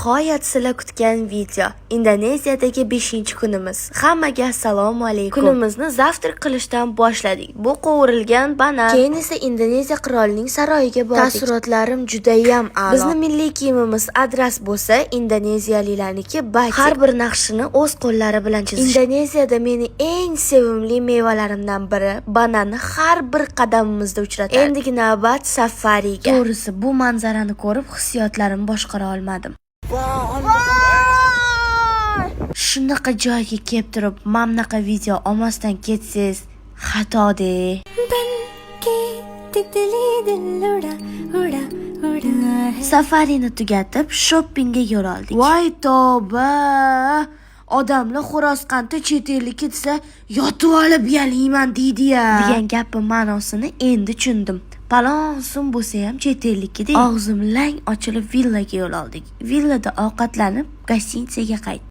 Nihoyat sizlar kutgan video. Indoneziyadagi 5-kunimiz. Hammaga assalomu alaykum. Kunimizni zavtrak qilishdan boshladik. Bu qovurilgan banan. Keyin esa Indoneziya qirolining saroyiga bordik. Taassurotlarim juda ham a'lo. Bizning milliy kiyimimiz adras bo'lsa, indoneziyaliklarniki batik. Har bir naqshini o'z qo'llari bilan chizish. Indoneziyada meni eng sevimli mevalarimdan biri bananni har bir qadamimizda uchratadi. Endigi navbat safariga. To'g'risi, bu manzarani ko'rib hissiyotlarimni boshqara olmadim. Shunaqa joyga kelib turib, mamnaqa video olmasdan ketsangiz xato-de. Safarini tugatib, shoppingga yo'l oldik. Voy tavba! Odamlar xo'roz qanti chet ellikka desa, yotib olib yalayman deydi-ya. degan gapning ma'nosini endi tushundim. Palonsun bo'lsa ham chet ellikka deb og'zim lang ochilib villaga yo'l oldik. Villada ovqatlanib, gostinitsaga qaytdik.